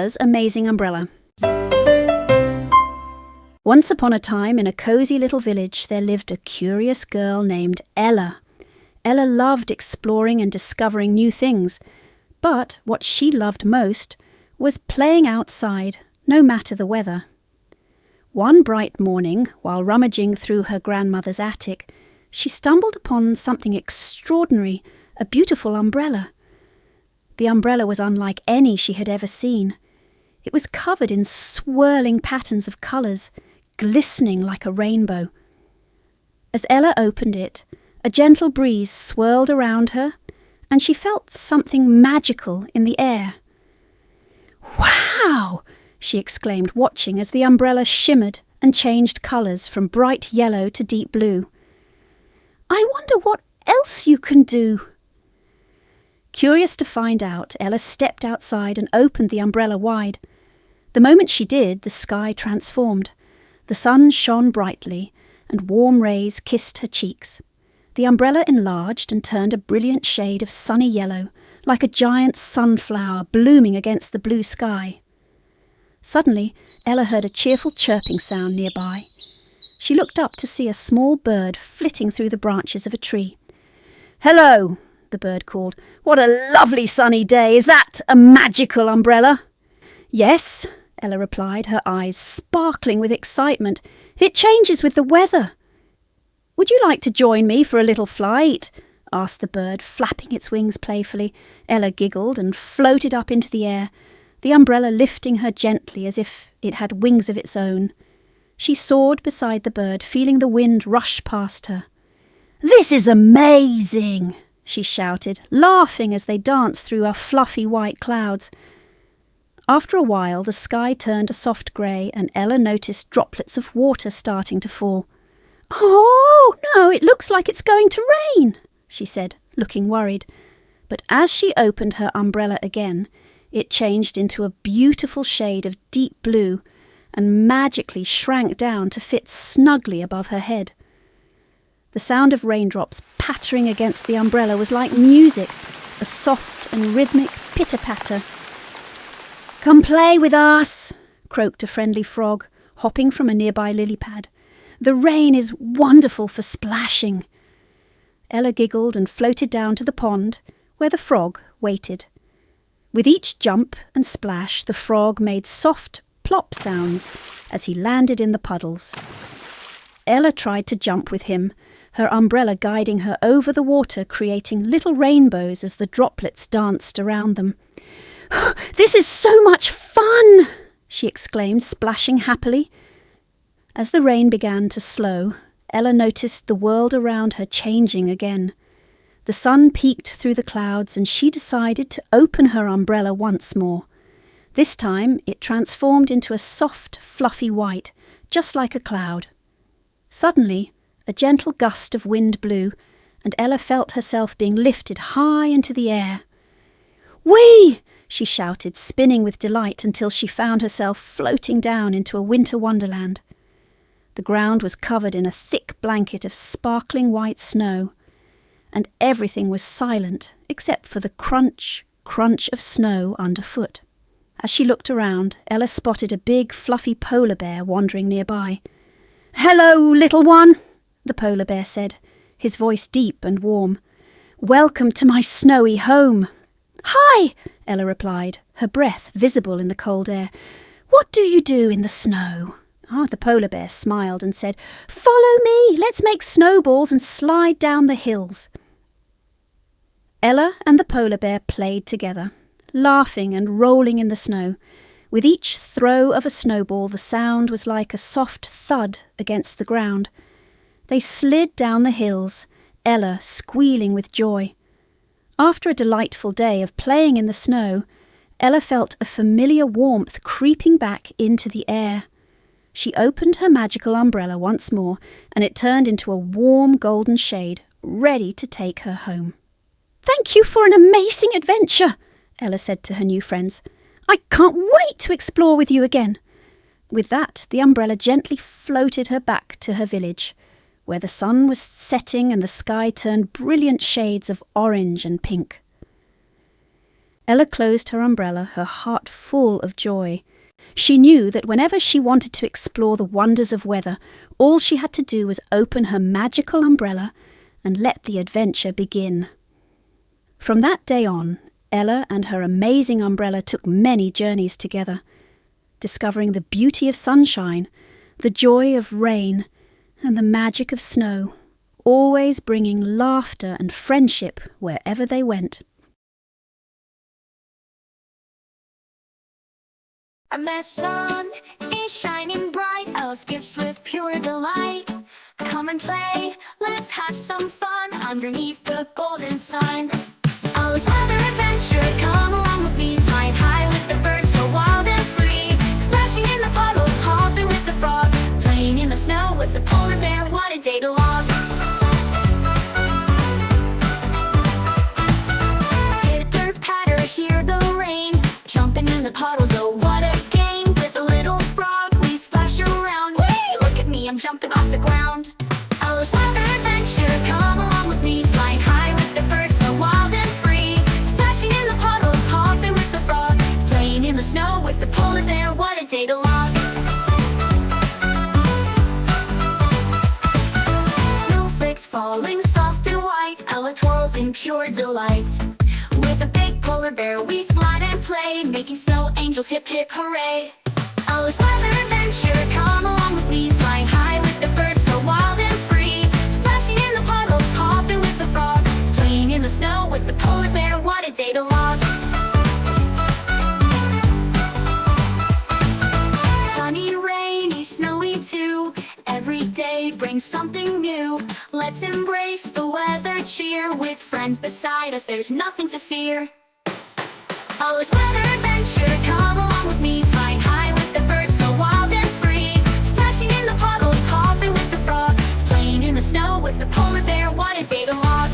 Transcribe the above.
Ella's Amazing Umbrella. Once upon a time, in a cosy little village, there lived a curious girl named Ella. Ella loved exploring and discovering new things, but what she loved most was playing outside, no matter the weather. One bright morning, while rummaging through her grandmother's attic, she stumbled upon something extraordinary, a beautiful umbrella. The umbrella was unlike any she had ever seen. It was covered in swirling patterns of colours, glistening like a rainbow. As Ella opened it, a gentle breeze swirled around her, and she felt something magical in the air. "Wow!" she exclaimed, watching as the umbrella shimmered and changed colours from bright yellow to deep blue. "I wonder what else you can do." Curious to find out, Ella stepped outside and opened the umbrella wide. The moment she did, the sky transformed. The sun shone brightly, and warm rays kissed her cheeks. The umbrella enlarged and turned a brilliant shade of sunny yellow, like a giant sunflower blooming against the blue sky. Suddenly, Ella heard a cheerful chirping sound nearby. She looked up to see a small bird flitting through the branches of a tree. "Hello," the bird called. "What a lovely sunny day. Is that a magical umbrella?" "Yes," Ella replied, her eyes sparkling with excitement. "It changes with the weather." "Would you like to join me for a little flight?" asked the bird, flapping its wings playfully. Ella giggled and floated up into the air, the umbrella lifting her gently as if it had wings of its own. She soared beside the bird, feeling the wind rush past her. "This is amazing!" she shouted, laughing as they danced through her fluffy white clouds. After a while, the sky turned a soft grey, and Ella noticed droplets of water starting to fall. "Oh, no, it looks like it's going to rain," she said, looking worried. But as she opened her umbrella again, it changed into a beautiful shade of deep blue and magically shrank down to fit snugly above her head. The sound of raindrops pattering against the umbrella was like music, a soft and rhythmic pitter-patter. "Come play with us," croaked a friendly frog, hopping from a nearby lily pad. "The rain is wonderful for splashing." Ella giggled and floated down to the pond, where the frog waited. With each jump and splash, the frog made soft plop sounds as he landed in the puddles. Ella tried to jump with him, her umbrella guiding her over the water, creating little rainbows as the droplets danced around them. "This is so much fun!" she exclaimed, splashing happily. As the rain began to slow, Ella noticed the world around her changing again. The sun peeked through the clouds, and she decided to open her umbrella once more. This time it transformed into a soft, fluffy white, just like a cloud. Suddenly, a gentle gust of wind blew, and Ella felt herself being lifted high into the air. "Whee!" she shouted, spinning with delight until she found herself floating down into a winter wonderland. The ground was covered in a thick blanket of sparkling white snow, and everything was silent except for the crunch, crunch of snow underfoot. As she looked around, Ella spotted a big, fluffy polar bear wandering nearby. "Hello, little one," the polar bear said, his voice deep and warm. "Welcome to my snowy home." "Hi," Ella replied, her breath visible in the cold air. "What do you do in the snow?" The polar bear smiled and said, "Follow me, let's make snowballs and slide down the hills." Ella and the polar bear played together, laughing and rolling in the snow. With each throw of a snowball, the sound was like a soft thud against the ground. They slid down the hills, Ella squealing with joy. After a delightful day of playing in the snow, Ella felt a familiar warmth creeping back into the air. She opened her magical umbrella once more, and it turned into a warm golden shade, ready to take her home. "Thank you for an amazing adventure," Ella said to her new friends. "I can't wait to explore with you again." With that, the umbrella gently floated her back to her village, where the sun was setting and the sky turned brilliant shades of orange and pink. Ella closed her umbrella, her heart full of joy. She knew that whenever she wanted to explore the wonders of weather, all she had to do was open her magical umbrella and let the adventure begin. From that day on, Ella and her amazing umbrella took many journeys together, discovering the beauty of sunshine, the joy of rain, and the magic of snow, always bringing laughter and friendship wherever they went. And the sun is shining bright, Ella's gifts with pure delight. Come and play, let's have some fun underneath the golden sun. Ella's weather adventure, come along with me, flying high with the birds so wild and free. Splashing in the puddles, hopping with the frog, playing in the snow with the polar bear, what a day to log. Hit a dirt patter, hear the rain, jumping in the puddles, oh what a game. With a little frog, we splash around. Whee! Look at me, I'm jumping off the ground. Ella's weather adventure, come along with me, flying high with the birds so wild and free. Splashing in the puddles, hopping with the frog, playing in the snow with the polar bear, what a day to log. Snowflakes falling soft and white, Ella twirls in pure delight. With a big polar bear we slide and play, making snow angels hip hip hooray. Ella's weather adventure, come along with me, flying high with the birds so wild and free. Splashing in the puddles, hopping with the frog, playing in the snow with the polar bear, what a day to log. Sunny, rainy, snowy too, every day brings something new. Let's embrace the weather cheer, with friends beside us there's nothing to fear. Ella's weather adventure, come along with me, flying high with the birds so wild and free. Splashing in the puddles, hopping with the frog, playing in the snow with the polar bear, what a day to log.